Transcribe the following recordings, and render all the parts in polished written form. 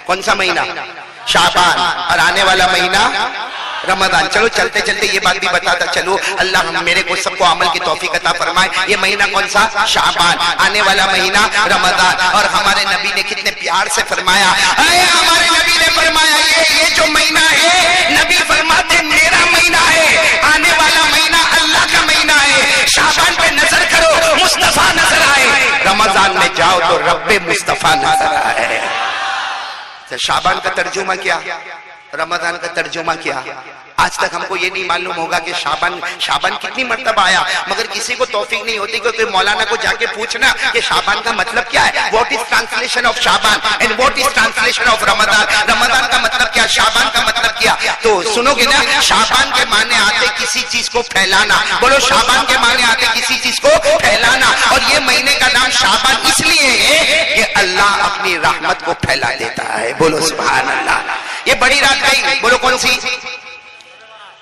कौन सा महीना? शाबान। और आने वाला महीना रमजान। चलो चलते चलते ये बात भी बताता चलो, अल्लाह हम मेरे को सबको अमल की तौफीक अता फरमाए। ये महीना कौन सा? शाबान। आने वाला महीना रमजान। और हमारे नबी ने कितने प्यार से फरमाया, हमारे नबी ने फरमाया ये जो महीना है, नबी फरमाते मेरा महीना है, आने वाला महीना अल्लाह का महीना है। शाबान पे नजर करो, मुस्तफा नजर आए। रमजान में जाओ तो रब्बे मुस्तफा नजर आए। तो शाबान का तर्जुमा क्या, रमजान का तर्जुमा क्या? आज तक हमको ये नहीं मालूम होगा कि शाबान कितनी मर्तबा आया, मगर किसी को तौफीक नहीं होती कि मौलाना को जाके पूछना कि शाबान का मतलब क्या है, what is translation of Shaban and what is translation of Ramzan, Ramzan का मतलब क्या, शाबान का मतलब क्या। तो सुनोगे ना, शाबान के माने आते किसी चीज को फैलाना। बोलो, शाबान के माने आते किसी चीज को फैलाना। और ये महीने का नाम शाबान इसलिए है कि अल्लाह अपनी रहमत को फैला देता है। बोलो सुभान अल्लाह। ये बड़ी रात गई, बोलो कौन सी?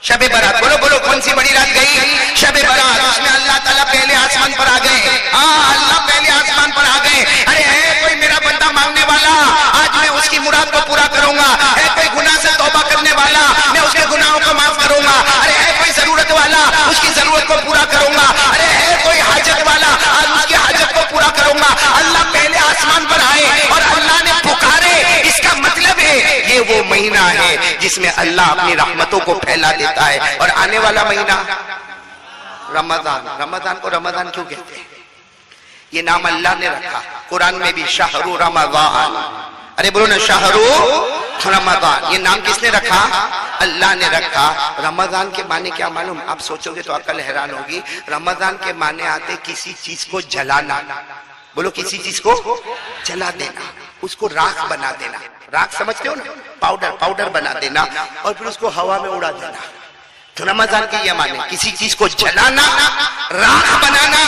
शबे बारात। बोलो बोलो कौन सी बड़ी रात गई? शबे बारात। उसमें अल्लाह ताला पहले आसमान पर आ गए। हाँ, अल्लाह पहले आसमान पर आ गए। अरे है कोई मेरा बंदा मांगने वाला, आज मैं उसकी मुराद को पूरा करूंगा। है कोई गुनाह से तौबा करने वाला, मैं उसके गुनाहों को माफ करूंगा। अरे है कोई जरूरत वाला, उसकी जरूरत को पूरा करूंगा। अरे है कोई हाजत वाला, आज उसकी हाजत को पूरा करूंगा। अल्लाह पहले आसमान पर आए और अल्लाह ने पुकारे। इसका मतलब है ये वो महीना है जिसमें अल्लाह अपनी रहमतों को फैला देता है। और आने वाला महीना रमजान। रमजान को रमजान क्यों कहते हैं? ये नाम अल्लाह ने रखा। कुरान में भी शहरु रमजान। अरे बोलो ना, शहरु रमजान। ये नाम किसने रखा? अल्लाह ने रखा। रमजान के माने क्या मालूम? आप सोचोगे तो अकल हैरान होगी। रमजान के माने आते किसी चीज को जलाना। बोलो, किसी चीज को जला देना, उसको राख बना देना। राख समझते हो ना? पाउडर बना देना और फिर उसको हवा में उड़ा देना। तो रमजान के ये माने किसी चीज को जलाना, राख बनाना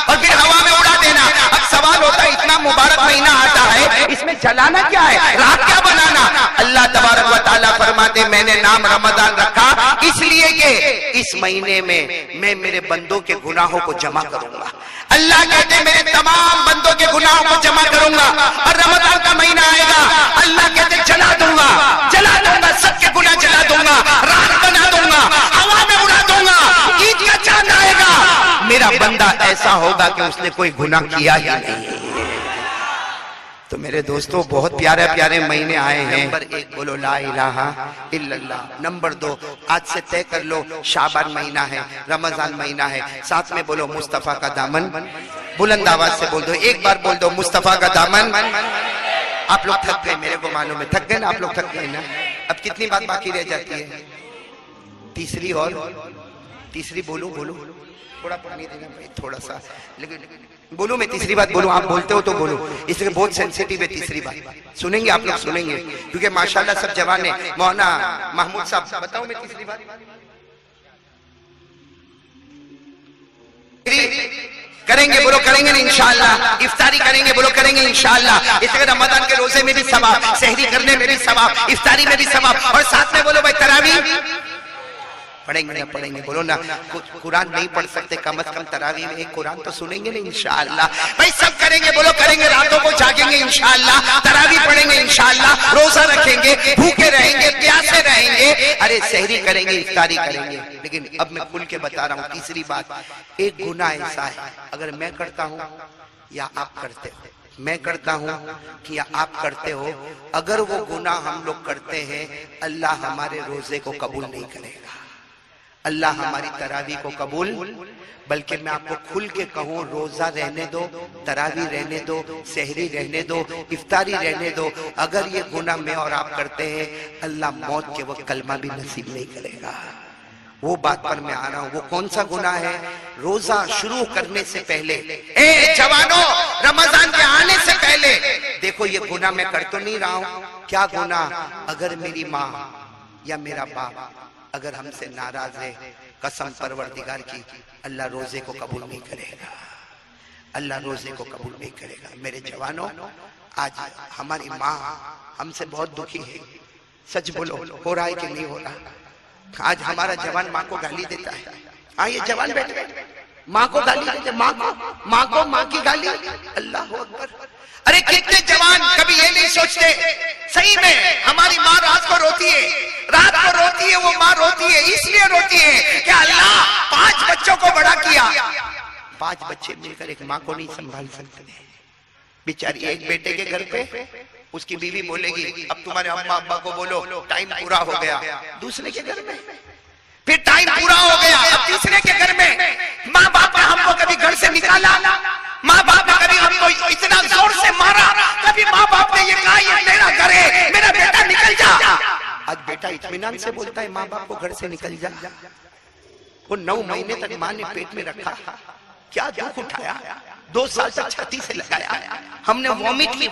और फिर हवा में उड़ा देना। अब सवाल होता है, इतना मुबारक महीना आता है, इसमें जलाना क्या है, राख क्या बनाना? अल्लाह तबारक व तआला फरमाते मैंने नाम रमजान रखा इसलिए कि इस महीने में मैं मेरे बंदों के गुनाहों को जमा करूंगा। अल्लाह कहते मेरे तमाम बंदों के गुनाहों को जमा करूंगा। और रमजान का महीना आएगा, अल्लाह कहते जला दूंगा, सबके गुनाह जला दूंगा, राख बना दूंगा, हवा में उड़ा दूंगा। ईद का चांद आएगा, मेरा बंदा ऐसा होगा कि उसने कोई गुनाह किया ही नहीं। तो मेरे दोस्तों, बहुत प्यारे प्यारे महीने आए हैं। नंबर 1 बोलो ला इलाहा इल्लल्लाह। नंबर 2 आज से तय कर लो, शाबान महीना है, रमजान महीना है। साथ में बोलो मुस्तफा का दामन। बुलंद आवाज से बोल दो, एक बार बोल दो मुस्तफा का दामन। आप लोग थक गए, मेरे को मालूम है, थक गए ना आप लोग, थक गए ना। अब कितनी बात बाकी रह जाती है? तीसरी। और तीसरी बोलो थोड़ा पढ़ने देना भाई, थोड़ा सा, लेकिन बोलो, मैं तीसरी बात बोलूं, आप बोलते हो तो बोलो, इसलिए बहुत सेंसिटिव है तीसरी बात। सुनेंगे आप लोग, सुनेंगे, क्योंकि माशाल्लाह सब जवान है। मौलाना महमूद साहब बताओ, मैं तीसरी बात करेंगे, बोलो करेंगे ना इंशाअल्लाह। इफ्तारी करेंगे, बोलो करेंगे इंशाअल्लाह। इसलिए रमजान के रोजे में भी सवाब, सहरी करने में भी सवाब, इफ्तारी में भी सवाब। और साथ में बोलो भाई तरावी पढ़ेंगे ना, पढ़ेंगे, बोलो ना। कुरान नहीं पढ़ सकते, कम से कम तरावी में एक कुरान तो सुनेंगे ना इंशाअल्लाह। भाई सब करेंगे, बोलो करेंगे। रातों को जागेंगे इंशाअल्लाह, तरावी पढ़ेंगे इंशाअल्लाह, रोजा रखेंगे, भूखे रहेंगे, प्यासे रहेंगे, अरे सहरी करेंगे, इफ्तारी करेंगे। लेकिन अब मैं खुल के बता रहा हूँ तीसरी बात, एक गुनाह ऐसा है अगर मैं करता हूँ या आप करते हो, मैं करता हूं कि या आप करते हो, अगर वो गुनाह हम लोग करते हैं, अल्लाह हमारे रोजे को कबूल नहीं करेगा, अल्लाह हमारी तरावी को कबूल। बल्कि मैं आपको खुल के कहूँ, रोजा रहने दो, तरावी रहने दो, सहरी रहने दो, इफ्तारी रहने दो, अगर ये गुनाह मैं और आप करते हैं, अल्लाह मौत के वक्त कलमा भी नसीब नहीं करेगा। वो बात पर मैं आ रहा हूँ। वो कौन सा गुनाह है? रोजा शुरू करने से पहले, ए जवानों, रमजान के आने से पहले देखो, ये गुनाह मैं कर तो नहीं रहा हूँ। क्या गुनाह? अगर मेरी माँ या मेरा बाप अगर हमसे नाराज है, कसम परवरदिगार की, अल्लाह रोजे को कबूल नहीं करेगा, अल्लाह रोजे को कबूल नहीं करेगा। मेरे जवानों, आज हमारी माँ हमसे बहुत दुखी है, सच बोलो, हो रहा है कि नहीं हो रहा? आज हमारा जवान माँ को गाली देता है। हाँ, ये जवान बैठे माँ को गाली देते, माँ को माँ की गाली, अल्लाह अकबर। अरे कितने जवान कभी ये नहीं सोचते, सही में हमारी माँ रात को रोती है, रात को रोती है, वो माँ रोती है इसलिए रोती है कि अल्लाह 5 बच्चों को बड़ा किया, 5 बच्चे मिलकर एक माँ को नहीं संभाल सकते। बेचारी एक बेटे के घर पे उसकी बीवी बोलेगी अब तुम्हारे अम्मा अब्बा को बोलो टाइम पूरा हो गया, दूसरे के घर में फिर टाइम पूरा हो गया, अब तीसरे के घर में। माँ बाप ने हमको कभी घर से निकाला, माँ बाप ने कभी हमको इतना जोर से मारा, कभी माँ बाप ने ये कहा ये मेरा घर है, मेरा बेटा निकल जा। आज बेटा इत्मीनान से बोलता है माँ बाप को घर से निकल जा। वो 9 महीने तक माँ ने पेट में रखा, क्या दुख उठाया, 2 साल तक छाती से लगाया, हमने वॉमिट की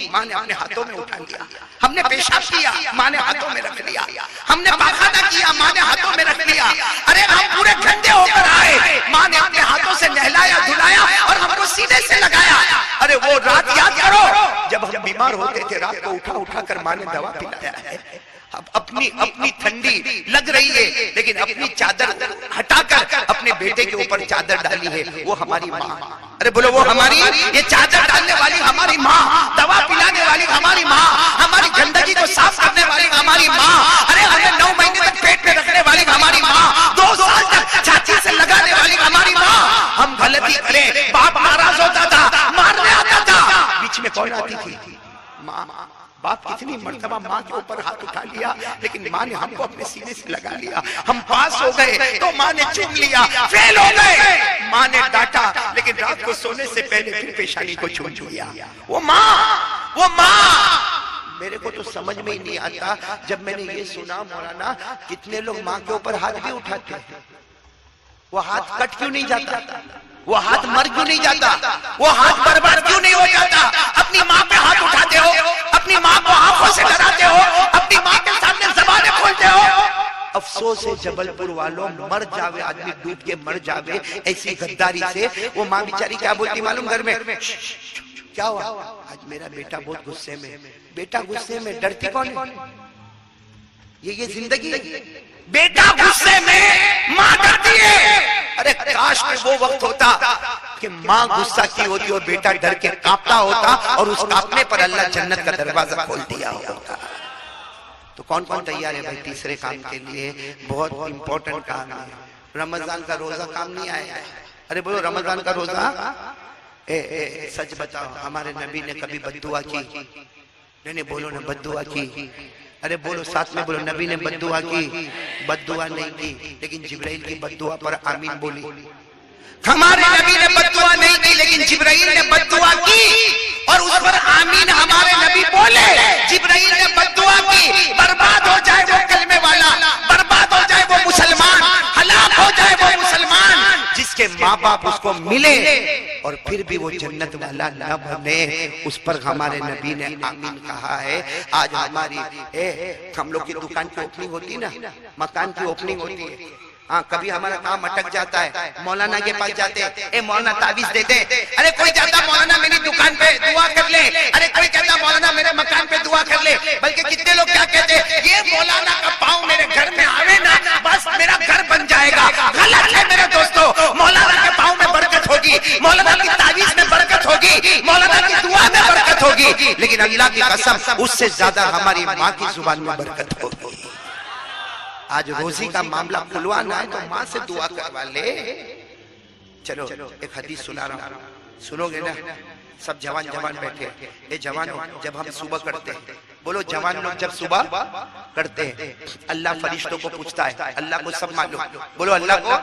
माँ ने अपने हाथों में उठा लिया, हमने पेशाब किया माँ ने हाथों में रख लिया, हमने पाखाना किया माँ ने हाथों में रख लिया। अरे हम पूरे गंदे होकर आए, माँ ने अपने हाथों से नहलाया धुलाया और हमको सीने से लगाया। अरे वो रात याद करो जब हम बीमार होते थे, रात को उठा कर माँ ने दवा पिलाया है। अब अपनी ठंडी लग रही है लेकिन अपनी चादर हटाकर अपने बेटे के ऊपर चादर डाली है, वो हमारी माँ। अरे बोलो वो हमारी, ये चादर डालने वाली हमारी माँ, दवा पिलाने वाली हमारी माँ, हमारी गंदगी को साफ करने वाली हमारी माँ, अरे हमें 9 महीने तक पेट में रखने वाली हमारी माँ, 2 साल तक छाती से लगाने वाली हमारी माँ। हम गलती करें बाप नाराज होता था, मारने आता था, बीच में कौन आती थी? माँ। बाप कितनी मर्तबा माँ के ऊपर हाथ उठा लिया लेकिन माँ ने हमको अपने सीने से लगा लिया। हम पास हो गए तो माँ ने चूम लिया, फेल हो गए माँ ने डांटा, लेकिन रात को सोने से पहले फिर पेशानी को चूम लिया। वो माँ मेरे को तो समझ में ही नहीं आता जब मैंने ये सुना मौलाना कितने लोग माँ के ऊपर हाथ भी उठाते हैं, वो हाथ कट क्यों नहीं जाता, वो हाथ मर क्यों नहीं जाता, वो हाथ बर्बाद क्यों नहीं हो जाता? अपनी माँ पे हाथ उठाते हो, अपनी माँ को आंखों से डराते हो, अपनी माँ के सामने ज़बानें खोलते हो। अफसोस है जबलपुर वालों, मर जावे आदमी, डूब के मर जावे ऐसी गद्दारी से। वो माँ बेचारी क्या बोलती मालूम घर में, क्या हुआ आज मेरा बेटा बहुत गुस्से में, बेटा गुस्से में डरती कौन है? ये जिंदगी, बेटा गुस्से में माँ डरती है। अरे काश में वो वक्त होता कि माँ गुस्सा की होती और बेटा डर के कांपता होता और उस कांपने पर अल्लाह जन्नत का दरवाजा खोल दिया होता। तो कौन कौन तैयार है भाई तीसरे काम के लिए? बहुत इंपॉर्टेंट काम है। रमजान का रोजा काम नहीं आया। अरे बोलो रमजान का रोजा। सच बताओ हमारे नबी ने कभी बद्दुआ की? नहीं बोलो ना बद्दुआ की। अरे बोलो साथ में बोलो, नबी ने बद्दुआ की? बद्दुआ नहीं की, लेकिन जिब्राइल की बद्दुआ पर आमीन बोली। हमारे नबी ने बद्दुआ नहीं की लेकिन जिब्राइल ने बद्दुआ की और उस पर आमीन हमारे नबी बोले। जिब्राइल ने बद्दुआ की, बर्बाद हो जाए वो कलमे वाला, बर्बाद हो जाए वो मुसलमान, हलाक हो जाए वो मुसलमान जिसके माँ बाप उसको मिले और फिर भी वो जन्नत वाला न बने। उस पर हमारे नबी ने आमीन कहा है। आज हमारी हम लोग की दुकान की ओपनिंग होती ना, मकान की ओपनिंग होती है, हाँ कभी हमारा काम अटक जाता है, मौलाना के पास जाते हैं, मौलाना ताबीज देते। अरे कोई जाता मौलाना मेरी दुकान पे दुआ कर ले, अरे कोई कहता मौलाना मेरे मकान पे दुआ कर ले। बल्कि कितने लोग क्या कहते हैं, ये मौलाना का पाँव मेरे घर में आवे ना बस मेरा घर बन जाएगा। गलत है मेरे दोस्तों, मौलाना के पाँव में बरकत होगी, मौलाना की ताबीज में बरकत होगी, मौलाना की दुआ में बरकत होगी, लेकिन अल्लाह की कसम उससे ज्यादा हमारी माँ की जुबान में बरकत होगी। आज रोजी का मामला खुलवाना है तो माँ से दुआ करवा ले। चलो एक हदीस सुना रहा हूँ, सुनोगे ना? सब जवान बैठे। ये जवानों जब हम सुबह करते हैं, बोलो जवान लोग जब सुबह करते हैं अल्लाह फरिश्तों को पूछता है, अल्लाह को सब मालूम, बोलो अल्लाह को,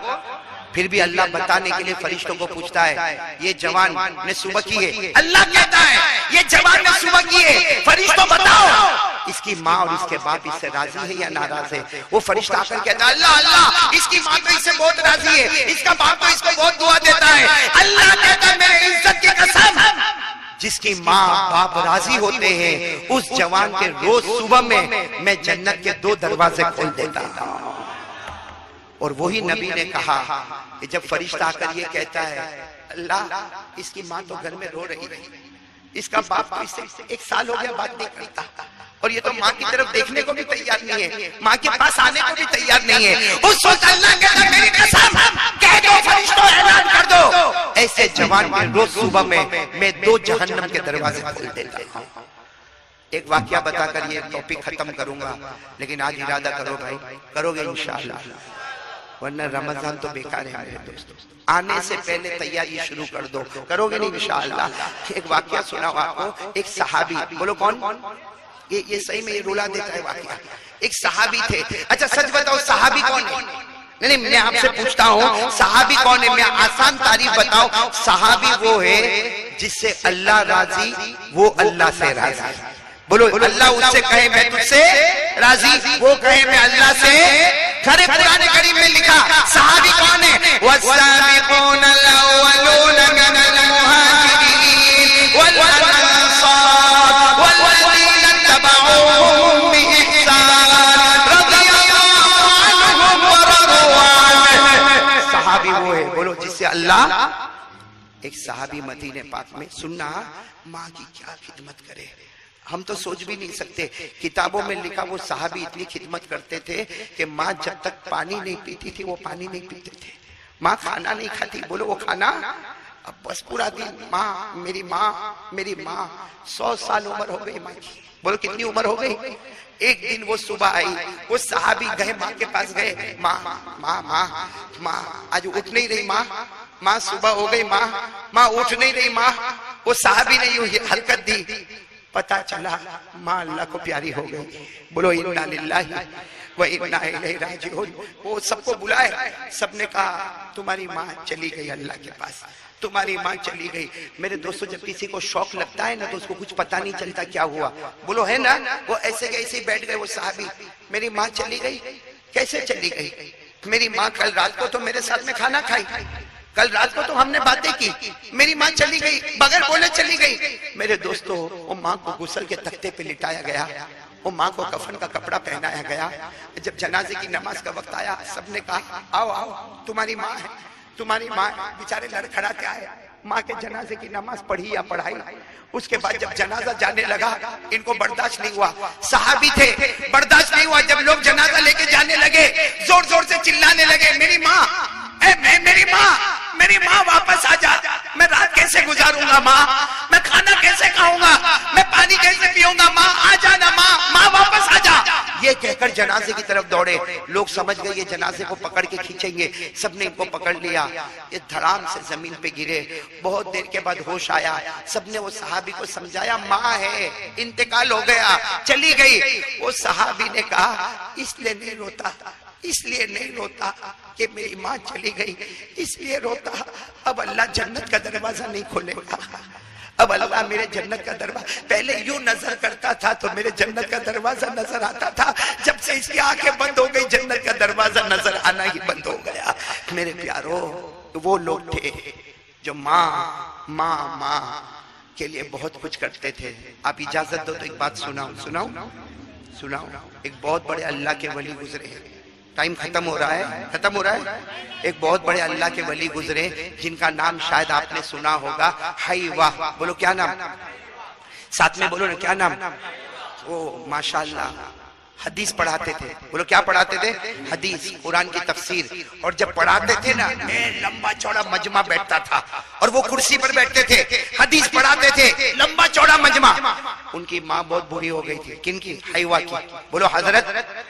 फिर भी अल्लाह बताने के लिए फरिश्तों को पूछता है ये जवान ने सुबह की है। अल्लाह कहता है ये जवान ने सुबह की है, फरिश्तों बताओ इसकी माँ और इसके बाप इससे राजी है या नाराज है? वो फरिश्ता आकर कहता है अल्लाह अल्लाह इसकी माँ तो इससे बहुत राजी है, इसका बाप तो इसको बहुत दुआ देता है। अल्लाह कहता है मेरे इज्जत की कसम, जिसकी माँ बाप राजी होते हैं उस जवान के रोज सुबह में मैं जन्नत के 2 दरवाजे खोल देता हूँ। और वही नबी ने कहा कि जब फरिश्ता आकर ये कहता है अल्लाह इसकी माँ तो घर में रो रही है, इसका बाप तो इससे 1 साल हो गया बात नहीं करता, और और ये तो माँ की तरफ देखने को भी तैयार नहीं है, माँ के पास आने को भी तैयार नहीं है। उस वक्त अल्लाह कहता मेरी कसम कह दो फरिश्तों ऐलान कर दो, ऐसे जवान के रोज सुबह में मैं 2 जहन्नम के दरवाजे खोल देता हूँ। एक वाकया बताकर ये टॉपिक खत्म करूंगा, लेकिन आज इरादा करो भाई, करोगे इंशाअल्लाह, वरना रमजान तो बेकार है मेरे दोस्तों। आने से पहले तैयारी शुरू कर दो, करोगे नहीं इंशाअल्लाह। एक वाकया सुनाओ आपको, एक सहाबी, बोलो कौन? ये सही में ये रुला देता है वाकया। एक सहाबी थे। अच्छा सच बताओ सहाबी कौन है? नहीं मैं आपसे पूछता हूँ सहाबी कौन है? मैं आसान तारीफ बताओ, सहाबी वो है जिससे अल्लाह राजी, वो अल्लाह से राजी। बोलो अल्लाह उससे कहे मैं तुझसे राजी, वो कहे मैं अल्लाह से। खरे कुरान करीम में लिखा सहाबी कौन है? वस्साबिकून अल-अव्वलून मिनल मुहाजिरीन वल अंसार वल्लज़ीना तबऊहुम बिइहसान रज़ियल्लाहु अन्हुम व रज़ू अन्हु। सहाबी वो है, बोलो जिससे अल्लाह। एक सहाबी मदीने पाक में, सुनना माँ की क्या खिदमत करे, हम तो सोच भी नहीं सकते। किताबों में लिखा वो सहाबी इतनी खिदमत करते थे कि माँ जब तक पानी नहीं पीती थी वो पानी नहीं पीते थे। माँ खाना नहीं खाती, बोलो वो खाना, अब बस पूरा दिन माँ मेरी माँ मेरी माँ। 100 साल उम्र हो गई माँ की, बोलो कितनी उम्र हो गई। एक दिन वो सुबह आई, वो सहाबी गए माँ के पास गए, माँ माँ माँ माँ आज उठ नहीं रही माँ, माँ सुबह हो गई माँ, माँ उठ नहीं रही माँ। वो सहाबी ने यूं हरकत दी, पता चला माँ अल्लाह को प्यारी हो गई। बोलो इन्ना लिल्लाहि व इन्ना इलैहि राजिऊन। वो सबको बुलाए, सबने कहा तुम्हारी माँ चली गई अल्लाह के पास, तुम्हारी माँ चली गई। मेरे दोस्तों जब किसी को शौक लगता है ना तो उसको कुछ पता नहीं चलता क्या हुआ, बोलो है ना। वो ऐसे कैसे ही बैठ गए वो साहबी, मेरी माँ चली गई। कैसे चली गई? मेरी माँ कल रात को तो मेरे साथ में खाना खाई, कल रात को तो हमने बातें की, मेरी माँ चली गई, बगैर बोले चली गई। मेरे दोस्तों वो माँ को गुस्ल के तख्ते पे लिटाया गया, वो माँ को कफन का कपड़ा पहनाया गया। जब जनाजे की नमाज का वक्त आया सबने कहा आओ आओ तुम्हारी माँ है, तुम्हारी माँ। बेचारे लड़खड़ाते आए, माँ के जनाजे की नमाज पढ़ी या पढ़ाई। उसके बाद जब जनाजा जाने लगा इनको बर्दाश्त नहीं हुआ, सहाबी थे, बर्दाश्त नहीं हुआ। जब लोग जनाजा लेके जाने लगे जोर जोर से चिल्लाने लगे मेरी माँ, मेरी माँ वापस आ जा, मैं रात कैसे गुजारूंगा माँ, मैं खाना कैसे खाऊंगा, मैं पानी कैसे पीऊंगा माँ, आ जाना माँ, माँ वापस आ जा। ये कहकर जनाजे की तरफ दौड़े। लोग समझ गए ये जनाजे को पकड़ के खींचेंगे, सबने इनको पकड़ लिया। ये धड़ाम से जमीन पे गिरे। बहुत देर के बाद होश आया, सबने वो सहाबी को समझाया माँ है, इंतकाल हो गया, चली गई। वो सहाबी ने कहा इसलिए नहीं रोता, इसलिए नहीं रोता कि मेरी माँ चली गई, इसलिए रोता अब अल्लाह जन्नत का दरवाजा नहीं खोलेगा, अब अल्लाह मेरे जन्नत का दरवाजा। पहले यूं नजर करता था तो मेरे जन्नत का दरवाजा नजर आता था, जब से इसकी आंखें बंद हो गई जन्नत का दरवाजा नजर आना ही बंद हो गया। मेरे प्यारो वो लोग थे जो माँ माँ माँ के लिए बहुत कुछ करते थे। आप इजाजत दो तो एक बात सुनाओ सुनाओ सुनाओ। एक बहुत बड़े अल्लाह के वली गुजरे, टाइम खत्म हो रहा है, खत्म हो रहा है। एक बहुत बड़े अल्लाह के वली गुजरे जिनका नाम शायद आपने सुना होगा, हाइवा। बोलो क्या नाम, साथ में बोलो ना क्या नाम। ओ माशाल्लाह हदीस पढ़ाते थे। बोलो क्या पढ़ाते थे? हदीस, कुरान की तफसीर। और जब पढ़ाते थे ना लंबा चौड़ा मजमा बैठता था और वो कुर्सी पर बैठते थे, हदीस पढ़ाते थे, लंबा चौड़ा मजमा। उनकी माँ बहुत बुरी हो गई थी। किनकी? हाइवा की। बोलो हजरत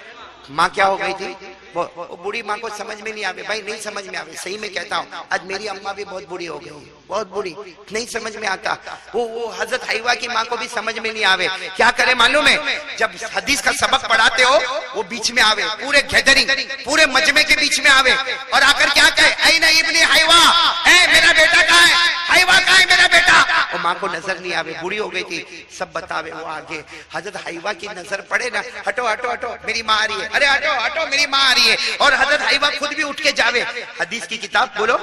माँ क्या हो गई थी? वो बूढ़ी माँ को समझ में नहीं आवे भाई, नहीं समझ में आवे, सही में कहता हूँ। आज मेरी अम्मा भी बहुत बुरी हो गई, बहुत बुरी, नहीं समझ में आता। वो हजरत हाइवा की माँ को भी समझ में नहीं आवे। क्या करे मालूम है? जब हदीस का सबक पढ़ाते हो वो बीच में आवे, पूरे गैदरिंग, पूरे मजमे के बीच में आवे और आकर क्या कहे, ऐ ना इब्ने हाइवा, ऐ मेरा बेटा कहाँ है, हाइवा कहाँ है मेरा बेटा। वो माँ को नजर नहीं आवे, बूढ़ी हो गई थी, सब बतावे। वो आगे हजरत हाइवा की नजर पड़े ना, हटो हटो हटो मेरी माँ आ रही है, अरे हटो हटो मेरी माँ आ रही है। और हजरत हाइवा खुद भी उठ के जावे, हदीस की किताब बोलो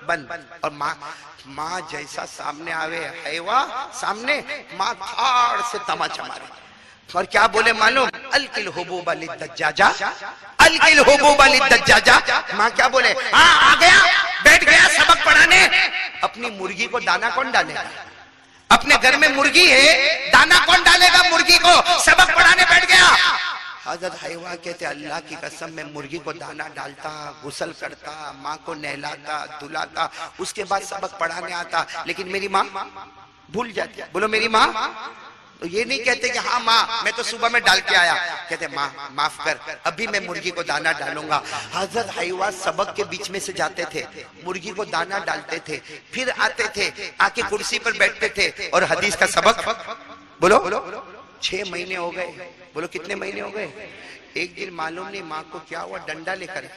बंद। और माँ जैसा सामने आवे, हाइवा सामने, माँ खाड़ से तमाचा मारे और क्या बोले मालूम? अलकिल हुबूबा लिद्दज्जाजा, अलकिल हुबूबा लिद्दज्जाजा। माँ क्या बोले? हाँ आ गया, बैठ गया सबक पढ़ाने। अपनी मुर्गी को दाना कौन डालेगा? अपने घर में मुर्गी है, दाना कौन डालेगा मुर्गी को? सबक पढ़ाने हजरत हवा कहते अल्लाह की कसम मैं मुर्गी को दाना डालता, गुसल करता, माँ को नहलाता, धुलाता, उसके बाद सबक पढ़ाने आता, लेकिन मेरी माँ भूल जाती। बोलो मेरी माँ। तो ये नहीं कहते कि हाँ माँ मैं तो सुबह में डाल के आया, कहते माँ माफ कर, अभी मैं मुर्गी को दाना डालूंगा। हजरत हवा सबक के बीच में से जाते थे, मुर्गी को दाना डालते थे, फिर आते थे, आके कुर्सी पर बैठते थे और हदीस का सबक। बोलो 6 महीने हो गए। बोलो कितने महीने हो गए? एक दिन मालूम नहीं माँ को क्या हुआ, डंडा लेकर,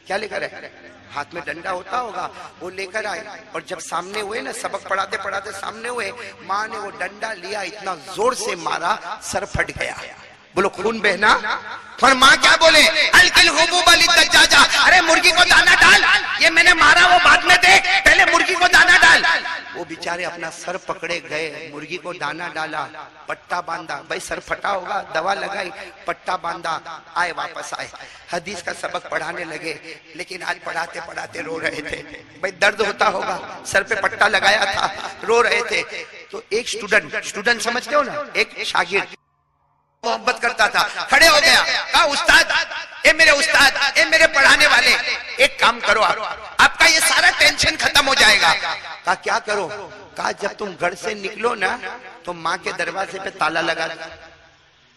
क्या लेकर है, हाथ में डंडा होता होगा, वो लेकर आए और जब सामने हुए ना, सबक पढ़ाते पढ़ाते सामने हुए, माँ ने वो डंडा लिया, इतना जोर से मारा, सर फट गया। बोलो खून बहना। पर माँ क्या बोले, अलकिल हुबूब अली दज्जाजा, अरे मुर्गी को दाना डाल, ये मैंने मारा वो बाद में देख, पहले मुर्गी को दाना डाल। वो बेचारे अपना सर पकड़े गए, मुर्गी को दाना डाला, पट्टा बांधा, भाई सर फटा होगा, दवा लगाई, पट्टा बांधा, आए वापस आए, हदीस का सबक पढ़ाने लगे। लेकिन आज पढ़ाते पढ़ाते रो रहे थे, भाई दर्द होता होगा, सर पे पट्टा लगाया था, रो रहे थे। तो एक स्टूडेंट समझते हो ना, एक शागिर्द मोहब्बत करता था, खड़े हो गया, कहा उस्ताद, ए मेरे उस्ताद, ए मेरे पढ़ाने वाले, एक काम करो, आपका ये सारा टेंशन खत्म हो जाएगा। कहा क्या करो? कहा जब तुम घर से निकलो ना तो माँ के दरवाजे पे ताला लगा दो,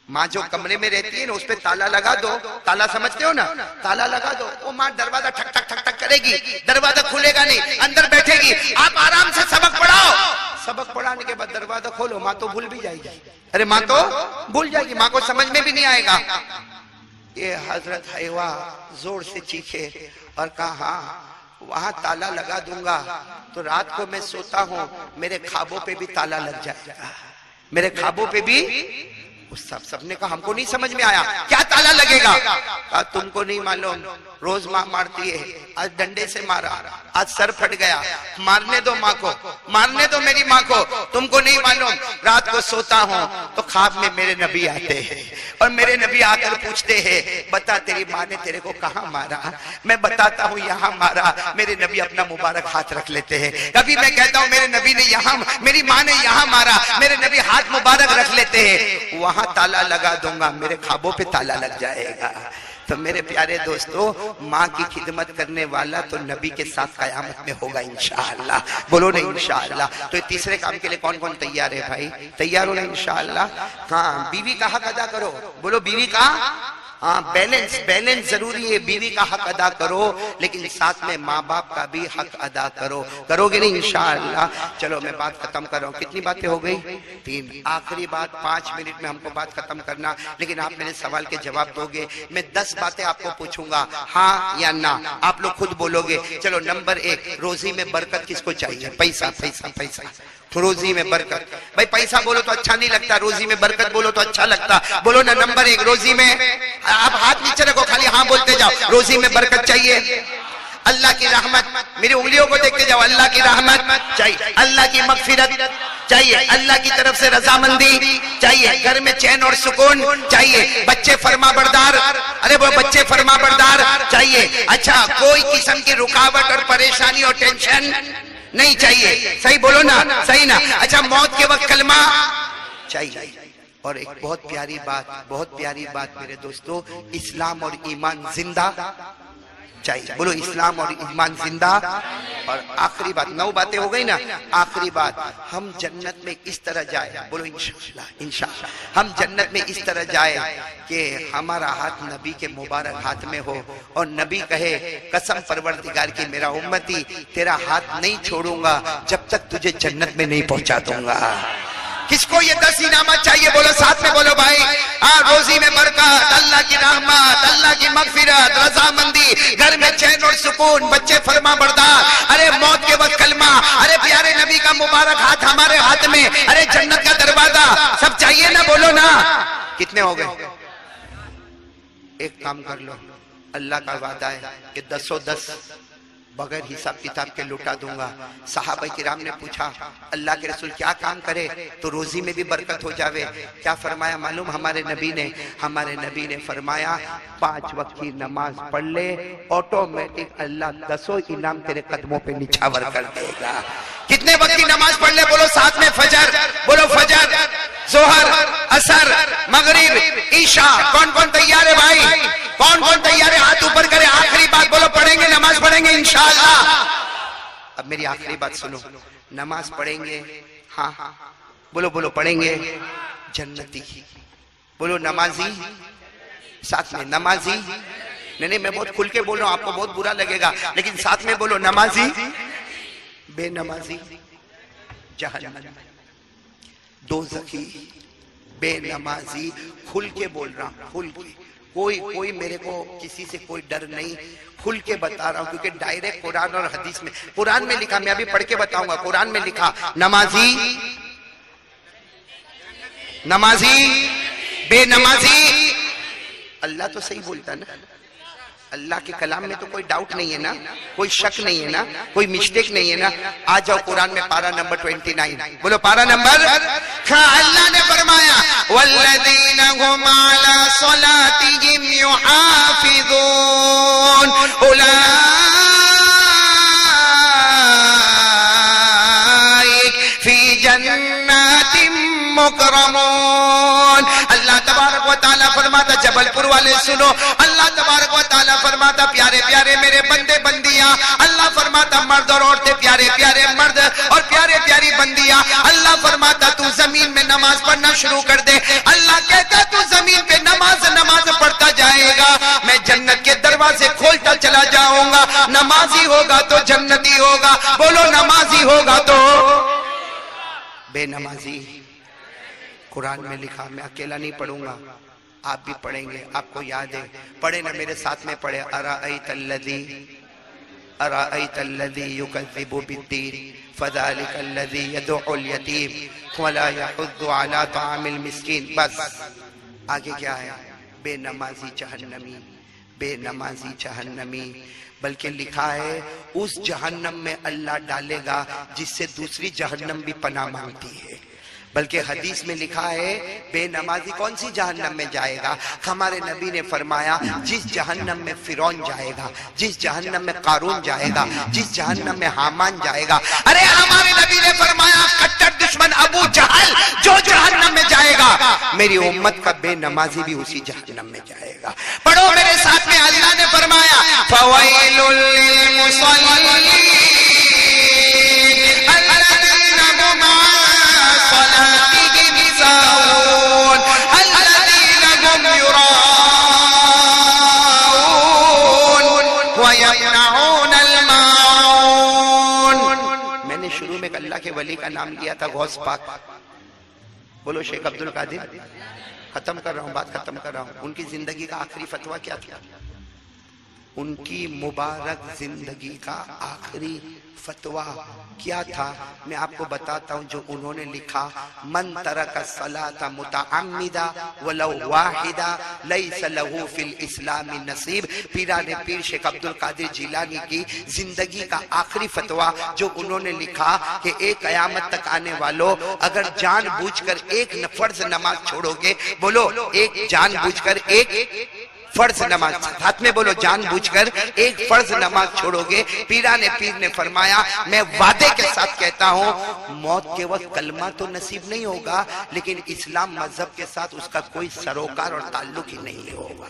माँ जो कमरे में रहती है ना उस पे ताला लगा दो, ताला समझते हो ना, ताला लगा दो, वो माँ दरवाजा ठक ठक ठक ठक करेगी, दरवाजा खुलेगा नहीं, अंदर बैठेगी, आप आराम से सबक पढ़ाओ, सबक पढ़ाने के बाद दरवाजा खोलो, माँ तो भूल भी जाएगी, अरे माँ तो भूल जाएगी, माँ को समझ में भी नहीं आएगा। ये हजरत हवा जोर से चीखे और कहा हाँ वहां ताला लगा दूंगा तो रात को मैं सोता हूँ मेरे ख्वाबों पे भी ताला लग जाएगा, मेरे ख्वाबों पे भी। उस सबने कहा हमको नहीं समझ में आया, क्या ताला लगेगा? कहा तुमको नहीं मालूम, रोज माँ मारती है, आज डंडे से मारा, आज सर फट गया, मारने दो माँ को, मारने दो मेरी माँ को, तुमको नहीं मालूम, रात को सोता हूँ तो ख्वाब में मेरे नबी आते हैं और मेरे नबी आकर पूछते हैं बता तेरी माँ ने तेरे को कहाँ मारा? मैं बताता हूँ यहाँ मारा, मेरे नबी अपना मुबारक हाथ रख लेते हैं। कभी मैं कहता हूँ मेरे नबी ने यहाँ, मेरी माँ ने यहाँ मारा, मेरे नबी हाथ मुबारक रख लेते हैं, वहां ताला लगा दूंगा, मेरे ख्वाबों पे ताला लग जाएगा। तो मेरे प्यारे दोस्तों, माँ की खिदमत करने वाला तो नबी के साथ कयामत में होगा इंशाअल्लाह। बोलो नहीं इंशाअल्लाह। तो तीसरे काम के लिए कौन कौन तैयार है भाई? तैयार हो ना इंशाअल्लाह? हाँ, बीवी का हक अदा करो। बोलो बीवी का, हाँ बैलेंस जरूरी है, बीवी का हक अदा करो लेकिन साथ में माँ बाप का भी हक अदा करो। करोगे नहीं इंशाअल्लाह? चलो मैं बात खत्म कर रहा हूँ। कितनी बातें हो गई? 3। आखिरी बात, 5 मिनट में हमको बात खत्म करना, लेकिन आप मेरे सवाल के जवाब दोगे। मैं 10 बातें आपको पूछूंगा, हाँ या ना, आप लोग खुद बोलोगे। चलो नंबर 1, रोजी में बरकत किसको चाहिए? पैसा पैसा पैसा, रोजी में बरकत। भाई पैसा बोलो तो अच्छा नहीं लगता, रोजी में बरकत बोलो तो अच्छा लगता। बोलो ना नंबर 1 रोजी में, आप हाथ नीचे रखो, खाली हाँ बोलते जाओ। रोजी में बरकत चाहिए, अल्लाह की रहमत, मेरी उंगलियों को देखते जाओ, अल्लाह की रहमत चाहिए, अल्लाह की मगफिरत चाहिए, अल्लाह की तरफ से रजामंदी चाहिए, घर में चैन और सुकून चाहिए, बच्चे फरमाबरदार, अरे वो बच्चे फरमाबरदार चाहिए। अच्छा, कोई किस्म की रुकावट और परेशानी और टेंशन नहीं चाहिए। सही बोलो ना, सही ना? अच्छा, मौत के वक्त कलमा चाहिए। और एक बहुत प्यारी बात मेरे दोस्तों, इस्लाम और ईमान जिंदा चाहिए। बोलो इस्लाम और ईमान जिंदा। और आखिरी बात, 9 बातें हो गई ना, आखिरी बात, हम जन्नत में इस तरह जाए, बोलो इंशाअल्लाह इंशाअल्लाह, हम जन्नत में इस तरह जाए कि हमारा हाथ नबी के मुबारक हाथ में हो और नबी कहे कसम परवरदिगार की मेरा उम्मती तेरा हाथ नहीं छोड़ूंगा जब तक तुझे जन्नत में नहीं पहुंचा दूंगा। किसको ये 10 इनामत चाहिए? बोलो साथ में बोलो भाई। रोजी में बरकत, अल्लाह की रहमत, अल्लाह की मगफिरत, रजामंदी, घर में चैन और सुकून, बच्चे फरमाबरदार, अरे मौत के वक्त कलमा, अरे प्यारे नबी का मुबारक हाथ हमारे हाथ में, अरे जन्नत का दरवाजा, सब चाहिए ना? बोलो ना। कितने हो गए? एक काम कर लो, अल्लाह का वादा है कि 10 बगैर हिसाब किताब के लुटा दूंगा। सहाबा किराम ने पूछा अल्लाह के रसूल क्या काम करे तो रोजी में भी बरकत हो जावे? क्या फरमाया मालूम हमारे नबी ने फरमाया 5 वक्त की नमाज पढ़ ले, ऑटोमेटिक अल्लाह 10 इनाम तेरे कदमों पे निछावर कर देगा। कितने वक्त की नमाज पढ़ ले? बोलो साथ में फजर, बोलो फजर, जोहर, असर, मगरिब, ईशा। कौन कौन तैयार है भाई? कौन कौन तैयार है? हाथ ऊपर करे। आखिरी बात बोलो, पढ़ेंगे नमाज पढ़ेंगे इंशाअल्लाह। अब मेरी आखिरी बात सुनो, नमाज पढ़ेंगे, हाँ बोलो बोलो, पढ़ेंगे जन्नती। बोलो नमाजी, साथ में नमाजी। नहीं मैं बहुत खुल के बोल रहा हूं, आपको बहुत बुरा लगेगा, लेकिन साथ में बोलो नमाजी, बेनमाजी जहन्नम, दोज़खी, बेनमाजी। खुल के बोल रहा हूं, खुल के। कोई मेरे को किसी से कोई डर नहीं, खुल के बता रहा हूं, क्योंकि डायरेक्ट कुरान और हदीस में, कुरान में लिखा, मैं अभी पढ़ के बताऊंगा, कुरान में लिखा नमाजी, नमाजी, बेनमाजी। अल्लाह तो सही बोलता ना, अल्लाह के कलाम में तो कोई डाउट नहीं है ना, कोई शक नहीं है ना, कोई मिस्टेक नहीं है ना। आ जाओ कुरान में पारा नंबर 29, बोलो पारा नंबर। अल्लाह ने फरमाया वल्लज़ीना हुम अला सलातिहिम युहाफिज़ून उलाइक फी जन्नातिम मुकरमून। अल्लाह तबारक व तआला फरमाता, जबलपुर वाले सुनो, अल्लाह तबारक व तआला फरमाता प्यारे प्यारे मेरे बंदे बंदियां, अल्लाह फरमाता मर्द और औरतें, प्यारे प्यारे मर्द और प्यारे प्यारी बंदियां, अल्लाह फरमाता तू जमीन में नमाज पढ़ना शुरू कर दे। अल्लाह कहता तू जमीन पे नमाज पढ़ता जाएगा, मैं जन्नत के दरवाजे खोलता चला जाऊंगा। नमाजी होगा तो जन्नती होगा, बोलो नमाजी होगा तो बेनमाजी। कुरान में लिखा, मैं अकेला नहीं पढ़ूंगा, आप भी पढ़ेंगे, आपको याद है, पढ़े ना मेरे साथ में पढ़े। अराअयतल्लज़ी युकज़्ज़िबु बिद्दीन फ़ज़ालिकल्लज़ी यदउल यतीम वला यहुद्दु अला तामिल मिस्कीन। बस आगे क्या है? बेनमाजी जहन्नमी, बेनमाजी जहन्नमी। बल्कि लिखा है उस जहन्नम में अल्लाह डालेगा जिससे दूसरी जहन्नम भी पनाह मांगती है। बल्कि हदीस में लिखा है बेनमाजी कौन सी जहन्नम में जाएगा? हमारे नबी ने फरमाया जिस जहन्नम में फिरौन जाएगा, जिस जहन्नम में कारून जाएगा, जिस जहन्नम में हामान जाएगा। अरे हमारे नबी ने फरमाया कट्टर दुश्मन अबू जहल जो जहन्नम में जाएगा, मेरी उम्मत का बेनमाजी भी उसी जहन्नम में जाएगा। पढ़ो मेरे साथ में, अल्लाह ने फरमाया फवैलुल लिल मुसल्लीन अल्लज़ीना हुम सलातिहिम साहून अल्लज़ीना हुम युराऊन व यमनऊनल माऊन। मैंने शुरू में अल्लाह के वली का नाम लिया था गौस पाक, बोलो शेख अब्दुल कादिर। खत्म कर रहा हूं, बात खत्म कर रहा हूं। उनकी जिंदगी का आखिरी फतवा क्या था? उनकी मुबारक जिंदगी का आखिरी फतवा क्या था? मैं आपको बताता हूं जो उन्होंने लिखा, मन तरका सलाता मुतअम्मिदा वलौ वाहिदा लैसा लहू फिल इस्लामी नसीब। पीराने पीर शेख अब्दुल कादिर जिलानी की जिंदगी का आखिरी फतवा जो उन्होंने लिखा कि एक कयामत तक आने वालों, अगर जानबूझकर एक फर्ज नमाज छोड़ोगे, बोलो एक जानबूझकर एक फर्ज नमाज, हाथ में बोलो जानबूझकर एक फर्ज नमाज छोड़ोगे, पीराने पीर ने फरमाया मैं वादे के साथ कहता हूं मौत के वक्त कलमा तो नसीब नहीं होगा, लेकिन इस्लाम मजहब के साथ उसका कोई सरोकार और ताल्लुक ही नहीं होगा।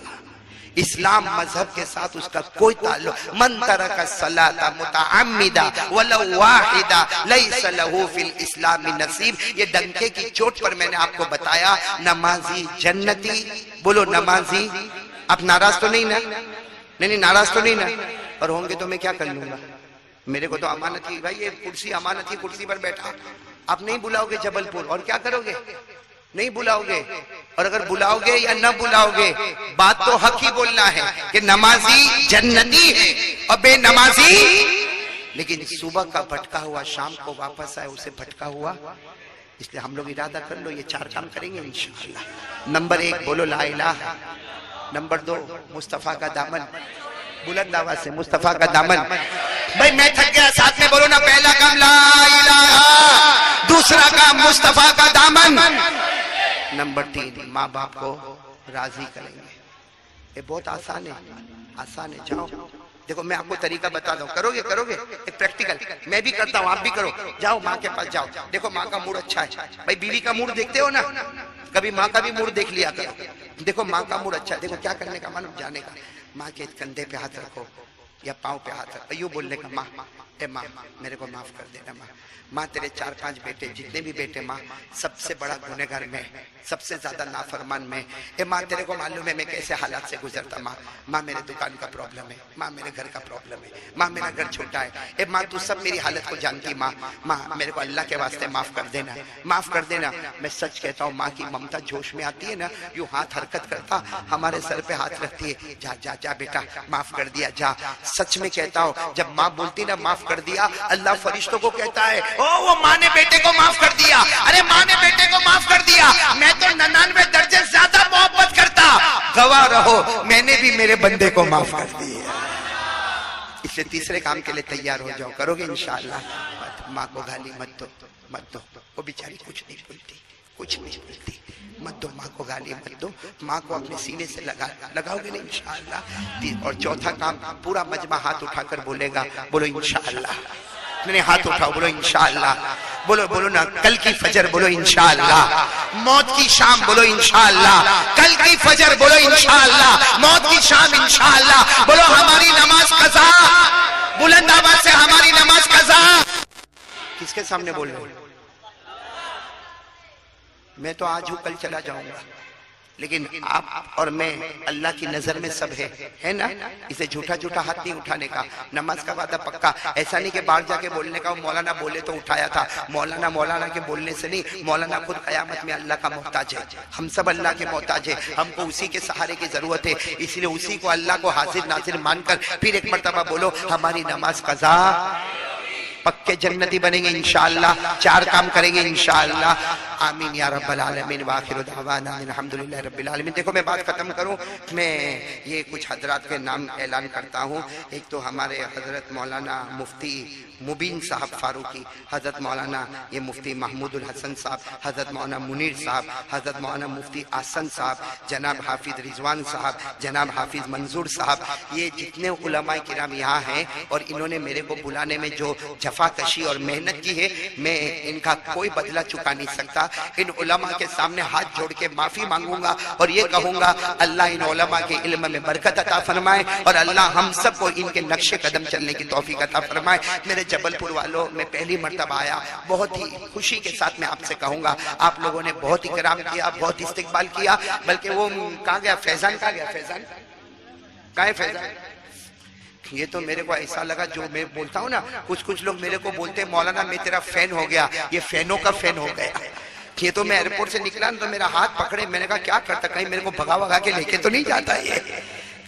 इस्लाम मजहब के साथ उसका कोई ताल्लुक। मन तरका सलाता मुतअम्मिदा वलौ वाहिदा लैसा लहू फिल इस्लामी नसीब। ये डंके की चोट पर मैंने आपको बताया नमाजी जन्नती, बोलो नमाजी। आप नाराज तो नहीं ना? नहीं नाराज तो नहीं ना? और होंगे तो मैं क्या कर लूंगा? मेरे को तो अमानत ही भाई, ये कुर्सी अमानत ही, कुर्सी पर बैठा। आप नहीं बुलाओगे जबलपुर और क्या करोगे? नहीं बुलाओगे। और अगर बुलाओगे या न बुलाओगे, बात तो हक ही बोलना है कि नमाजी जन्नती है और बेनमाजी। लेकिन सुबह का भटका हुआ शाम को वापस आए, उसे भटका हुआ। इसलिए हम लोग इरादा कर लो ये 4 काम करेंगे इंशाअल्लाह। नंबर 1 बोलो ला इलाहा। नंबर 2 मुस्तफा का दामन, बुलंद आवाज से मुस्तफा का दामन। भाई मैं थक गया, साथ में बोलो ना। पहला काम ला इलाहा, दूसरा काम मुस्तफा का दामन। नंबर 3 माँ बाप को राजी करेंगे। ये बहुत आसान है, आसान है। जाओ देखो मैं आपको तरीका बता दूं, करोगे करोगे एक प्रैक्टिकल, मैं भी करता हूँ, आप भी करो। जाओ माँ के पास जाओ, देखो माँ का मूड अच्छा है भाई, बीवी का मूड देखते हो ना, कभी माँ का भी मूड देख लिया करो। देखो माँ का मूड अच्छा है, देखो क्या करने का, मानो जाने का, माँ के कंधे पे हाथ रखो या पाँव पे हाथ रखो, यूं बोलने का, माँ ए माँ मेरे को माफ कर देना माँ, माँ तेरे 4-5 बेटे, जितने भी बेटे माँ, सबसे बड़ा गुनहगार मैं, सबसे ज्यादा नाफरमान मैं। ए माँ तेरे को मालूम है मैं कैसे हालात से गुजरता माँ, माँ मेरे दुकान का प्रॉब्लम है, माँ मेरे घर का प्रॉब्लम है, माँ मेरा घर छोटा है, ए माँ तू सब मेरी हालत को जानती माँ, माँ मेरे को अल्लाह के वास्ते माफ कर देना, माफ कर देना। मैं सच कहता हूँ, माँ की ममता जोश में आती है ना, यूं हाथ हरकत करता, हमारे सर पे हाथ रखती है, जा जा जा बेटा माफ कर दिया जा। सच में कहता हूँ, जब माँ बोलती ना माफ कर दिया, अल्लाह फरिश्तों को कहता है ओ वो माँ ने बेटे को माफ कर दिया, अरे माँ ने बेटे को माफ कर दिया, मैं तो 99 दर्जे ज्यादा मोहब्बत करता, गवाह रहो मैंने भी मेरे बंदे को माफ कर दिया। इससे तीसरे काम के लिए तैयार हो जाओ, करोगे इंशाअल्लाह। माँ को गाली मत दो, मत दो, वो बेचारी कुछ नहीं बोलती, कुछ नहीं बोलती, मत दो माँ को गाली मत दो, माँ को अपने सीने से लगाओगे ना इंशाअल्लाह। और चौथा काम, पूरा मजमा हाथ उठाकर बोलेगा, बोलो इंशाअल्लाह, अपने हाथ उठाओ, बोलो इंशाअल्लाह, बोलो बोलो ना, कल की फजर बोलो इंशाअल्लाह, मौत की शाम बोलो इंशाअल्लाह, कल की फजर बोलो इंशाअल्लाह, मौत की शाम इंशाअल्लाह, बोलो हमारी नमाज कज़ा, बुलंद आवाज से हमारी नमाज कज़ा। किसके सामने बोल रहे हो? मैं तो आज हूं कल चला जाऊंगा, लेकिन आप और मैं अल्लाह की नजर में सब है ना। इसे झूठा झूठा हाथ नहीं उठाने का, नमाज का वादा पक्का। ऐसा नहीं कि बाहर जाके बोलने का, मौलाना बोले तो उठाया था, मौलाना के बोलने से नहीं, मौलाना खुद कयामत में अल्लाह का मोहताज है, हम सब अल्लाह के मोहताज है, हमको उसी के सहारे की जरूरत है, इसलिए उसी को अल्लाह को हाजिर नाजिर मानकर फिर एक मर्तबा बोलो हमारी नमाज कज़ा, पक्के जन्नती बनेंगे इंशाअल्लाह, 4 काम करेंगे इंशाअल्लाह। आमीन या रब्बल आलमीन व आखिरु दावाना अल्हम्दुलिल्लाहि रब्बिल आलमीन। देखो मैं बात खत्म करूं, मैं ये कुछ हजरात के नाम ऐलान करता हूं। एक तो हमारे हजरत मौलाना मुफ्ती मुबीन साहब फारूकी, हजरत मौलाना ये मुफ्ती महमूदुल हसन साहब, हजरत मौलाना मुनीर साहब, हजरत मौलाना मुफ्ती आसन साहब, जनाब हाफिज रिजवान साहब, जनाब हाफिज मंजूर साहब, ये जितने उलमाए किराम यहाँ हैं और इन्होंने मेरे को बुलाने में जो जफाकशी और मेहनत की है, मैं इनका कोई बदला चुका नहीं सकता। इन उलमा के सामने हाथ जोड़ के माफी मांगूंगा और ये कहूंगा अल्लाह इन उलमा के इल्म में बरकत अता फरमाए और अल्लाह हम सबको इनके नक्शे कदम चलने की तौफीक अता फरमाए। मेरे जबलपुर वालों, मैं पहली मर्तबा आया, बहुत ही खुशी के साथ मैं आपसे कहूंगा, आप लोगों ने बहुत इकराम किया, बहुत इस्तिकबाल किया। बल्कि वो कहाँ गया फैजान, कहाँ गया फैजान, कहाँ है फैजान? ये तो मेरे को ऐसा लगा, जो मैं बोलता हूँ ना, कुछ लोग मेरे को बोलते हैं मौलाना मैं तेरा फैन हो गया, ये फैनों का फैन हो गया। ये तो मैं एयरपोर्ट से निकला तो मेरा हाथ पकड़े, मैंने कहा क्या करता, कहीं मेरे को भगा के लेके तो नहीं जाता ये।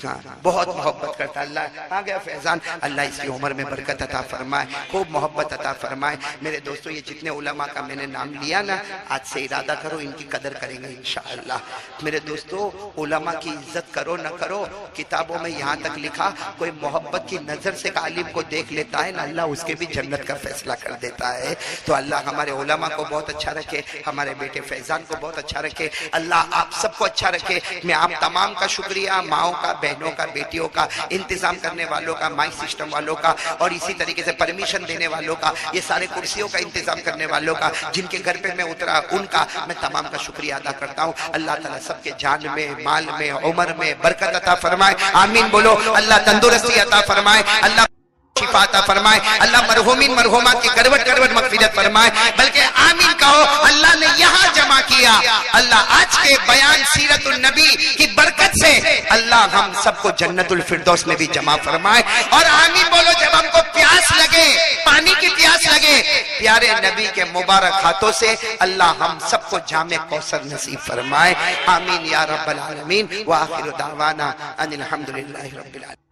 हाँ, बहुत मोहब्बत करता अल्लाह। आ गया फैजान, अल्लाह इसकी उम्र में बरकत अता फरमाए, खूब मोहब्बत अता फरमाए। मेरे दोस्तों, ये जितने उलमा का मैंने नाम लिया ना, आज से इरादा करो इनकी कदर करेंगे इंशाअल्लाह। मेरे दोस्तों, उलमा की इज्जत करो न करो, किताबों में यहाँ तक लिखा, कोई मोहब्बत की नजर से आलिम को देख लेता है ना, अल्लाह उसके भी जन्नत का फैसला कर देता है। तो अल्लाह हमारे उलमा को बहुत अच्छा रखे, हमारे बेटे फैजान को बहुत अच्छा रखे, अल्लाह आप सबको अच्छा रखे। मैं आप तमाम का शुक्रिया, माओ का, बहनों का, बेटियों का, इंतजाम करने वालों का, माइक सिस्टम वालों का और इसी तरीके से परमिशन देने वालों का, ये सारे कुर्सियों का इंतजाम करने वालों का, जिनके घर पे मैं उतरा उनका मैं तमाम का शुक्रिया अदा करता हूँ। अल्लाह ताला सबके जान में, माल में, उम्र में बरकत अता फरमाए। आमीन बोलो। अल्लाह तंदुरुस्ती अता फरमाए, अल्लाह शिफा अता फरमाए, अल्लाह मरहुमीन मरहुमा की करवट करवट मगफिरत फरमाए। बल्कि आमीन कहो। अल्लाह ने यहाँ जमा किया, अल्लाह आज के बयान सीरतुल नबी की बरकत से अल्लाह हम सबको जन्नतुल फिरदौस में भी जमा फरमाए। और आमीन बोलो। जब हमको प्यास लगे, पानी की प्यास लगे, प्यारे नबी के मुबारक हाथों से अल्लाह हम सबको जामे कौसर नसीब फरमाए। आमीन या रब्बल आलमीन। व आखिरु दावाना अनिल हम्दुलिल्लाहि रब्बिल आलमीन।